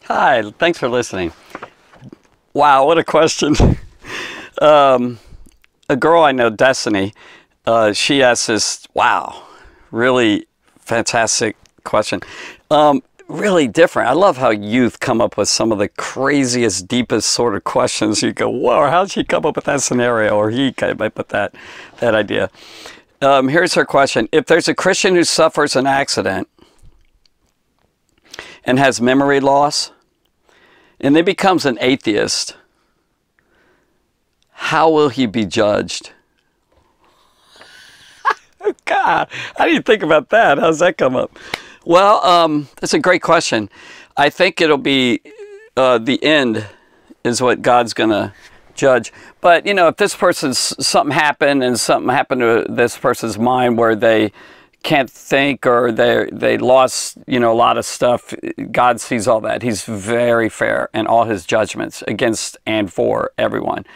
Hi, thanks for listening. Wow, what a question. A girl I know, Destiny, she asked this, wow, really fantastic question. Really different. I love how youth come up with some of the craziest, deepest sort of questions. You go, whoa, how'd she come up with that scenario? Or he came up with that idea. Here's her question. If there's a Christian who suffers an accident and has memory loss, and then becomes an atheist, how will he be judged? God, how do you think about that? How's that come up? Well, that's a great question. I think it'll be the end is what God's going to judge. But, you know, if this person's, something happened to this person's mind where they can't think or they lost, you know, a lot of stuff, God sees all that. He's very fair in all his judgments against and for everyone.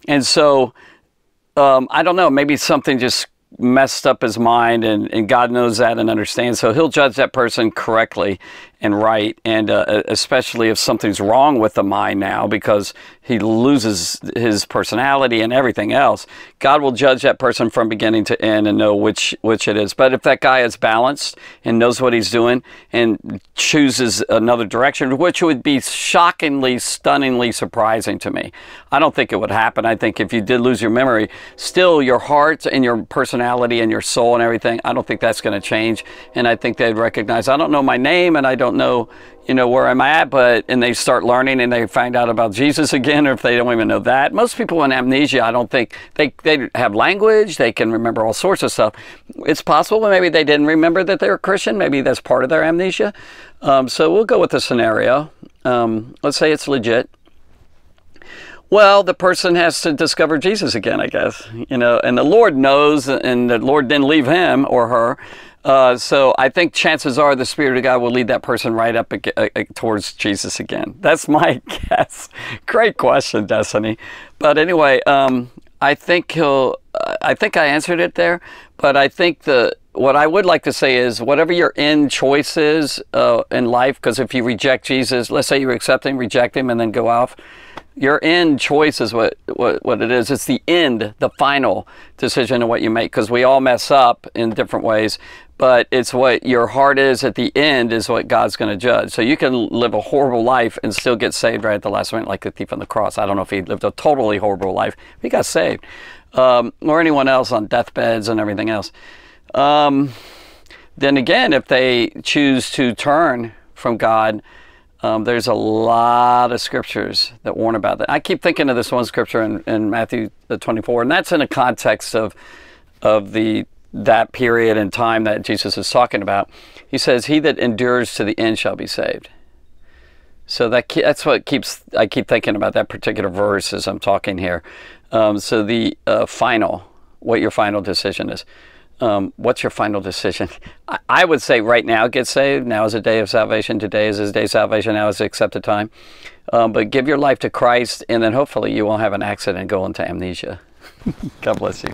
And so, I don't know, maybe something just messed up his mind, and God knows that and understands. So he'll judge that person correctly and right, and especially if something's wrong with the mind now because he loses his personality and everything else. God will judge that person from beginning to end and know which it is. But if that guy is balanced and knows what he's doing and chooses another direction, which would be shockingly, stunningly surprising to me. I don't think it would happen. I think if you did lose your memory, still your heart and your personality and your soul and everything, I don't think that's going to change. And I think they'd recognize, I don't know my name and I don't know, you know, where am I at, and they start learning and they find out about Jesus again, or if they don't even know that. Most people in amnesia, I don't think, they have language, they can remember all sorts of stuff. It's possible, but maybe they didn't remember that they were Christian. Maybe that's part of their amnesia. So we'll go with the scenario. Let's say it's legit. Well, the person has to discover Jesus again, I guess, you know, and the Lord knows, and the Lord didn't leave him or her. So I think chances are the Spirit of God will lead that person right up towards Jesus again. That's my guess. Great question, Destiny. But anyway, I think I answered it there. But I think what I would like to say is whatever your end choice is in life, because if you reject Jesus, let's say you accept him, reject him, and then go off, your end choice is what it is. It's the end, the final decision of what you make, because we all mess up in different ways, but it's what your heart is at the end is what God's going to judge. So you can live a horrible life and still get saved right at the last minute, like the thief on the cross. I don't know if he lived a totally horrible life, but he got saved. Or anyone else on deathbeds and everything else. Then again, if they choose to turn from God, there's a lot of scriptures that warn about that. I keep thinking of this one scripture in Matthew 24, and that's in a context of that period and time that Jesus is talking about. He says, "He that endures to the end shall be saved." So that's what I keep thinking about that particular verse as I'm talking here. So the what your final decision is. What's your final decision? I would say right now, get saved. Now is a day of salvation. Today is his day of salvation. Now is the accepted time. But give your life to Christ, and then hopefully you won't have an accident and go into amnesia. God bless you.